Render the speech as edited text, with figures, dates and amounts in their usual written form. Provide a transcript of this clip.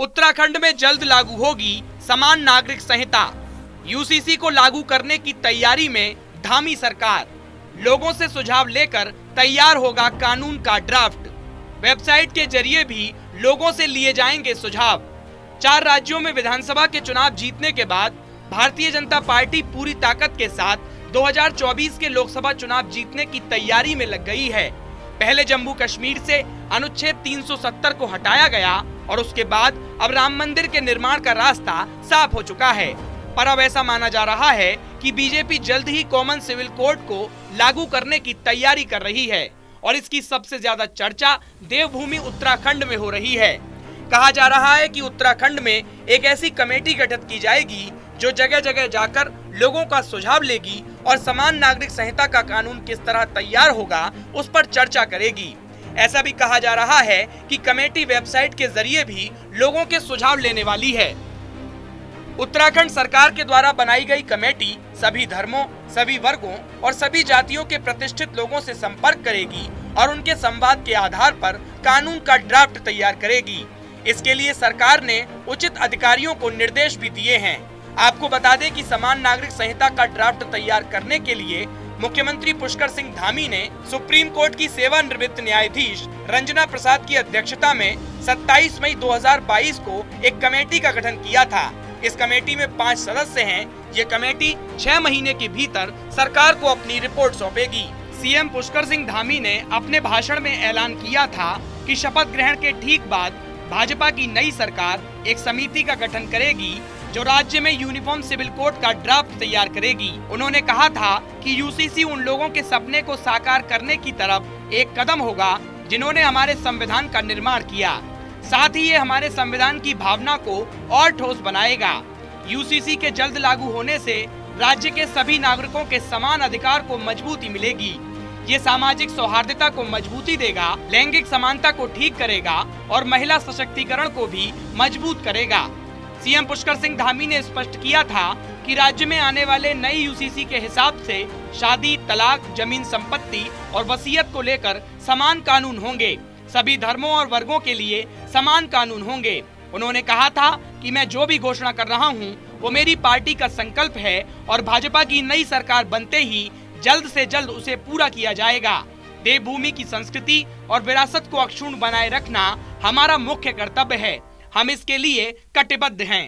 उत्तराखंड में जल्द लागू होगी समान नागरिक संहिता। यूसीसी को लागू करने की तैयारी में धामी सरकार। लोगों से सुझाव लेकर तैयार होगा कानून का ड्राफ्ट। वेबसाइट के जरिए भी लोगों से लिए जाएंगे सुझाव। 4 राज्यों में विधानसभा के चुनाव जीतने के बाद भारतीय जनता पार्टी पूरी ताकत के साथ 2024 के लोकसभा चुनाव जीतने की तैयारी में लग गई है। पहले जम्मू कश्मीर से अनुच्छेद 370 को हटाया गया और उसके बाद अब राम मंदिर के निर्माण का रास्ता साफ हो चुका है। पर अब ऐसा माना जा रहा है कि बीजेपी जल्द ही कॉमन सिविल कोड को लागू करने की तैयारी कर रही है और इसकी सबसे ज्यादा चर्चा देवभूमि उत्तराखंड में हो रही है। कहा जा रहा है कि उत्तराखंड में एक ऐसी कमेटी गठित की जाएगी जो जगह जगह जाकर लोगों का सुझाव लेगी और समान नागरिक संहिता का कानून किस तरह तैयार होगा उस पर चर्चा करेगी। ऐसा भी कहा जा रहा है कि कमेटी वेबसाइट के जरिए भी लोगों के सुझाव लेने वाली है। उत्तराखंड सरकार के द्वारा बनाई गई कमेटी सभी धर्मों, सभी वर्गों और सभी जातियों के प्रतिष्ठित लोगों से संपर्क करेगी और उनके संवाद के आधार पर कानून का ड्राफ्ट तैयार करेगी। इसके लिए सरकार ने उचित अधिकारियों को निर्देश भी दिए हैं। आपको बता दें कि समान नागरिक संहिता का ड्राफ्ट तैयार करने के लिए मुख्यमंत्री पुष्कर सिंह धामी ने सुप्रीम कोर्ट की सेवानिवृत्त न्यायाधीश रंजना प्रसाद की अध्यक्षता में 27 मई 2022 को एक कमेटी का गठन किया था। इस कमेटी में 5 सदस्य हैं। ये कमेटी 6 महीने के भीतर सरकार को अपनी रिपोर्ट सौंपेगी। सीएम पुष्कर सिंह धामी ने अपने भाषण में ऐलान किया था कि शपथ ग्रहण के ठीक बाद भाजपा की नई सरकार एक समिति का गठन करेगी जो राज्य में यूनिफॉर्म सिविल कोड का ड्राफ्ट तैयार करेगी। उन्होंने कहा था कि यूसीसी उन लोगों के सपने को साकार करने की तरफ एक कदम होगा जिन्होंने हमारे संविधान का निर्माण किया। साथ ही ये हमारे संविधान की भावना को और ठोस बनाएगा। यूसीसी के जल्द लागू होने से राज्य के सभी नागरिकों के समान अधिकार को मजबूती मिलेगी। ये सामाजिक सौहार्दता को मजबूती देगा, लैंगिक समानता को ठीक करेगा और महिला सशक्तिकरण को भी मजबूत करेगा। सीएम पुष्कर सिंह धामी ने स्पष्ट किया था कि राज्य में आने वाले नए यूसीसी के हिसाब से शादी, तलाक, जमीन संपत्ति और वसीयत को लेकर समान कानून होंगे। सभी धर्मों और वर्गों के लिए समान कानून होंगे। उन्होंने कहा था कि मैं जो भी घोषणा कर रहा हूं, वो मेरी पार्टी का संकल्प है और भाजपा की नई सरकार बनते ही जल्द से जल्द उसे पूरा किया जाएगा। देवभूमि की संस्कृति और विरासत को अक्षुण्ण बनाए रखना हमारा मुख्य कर्तव्य है। हम इसके लिए कटिबद्ध हैं।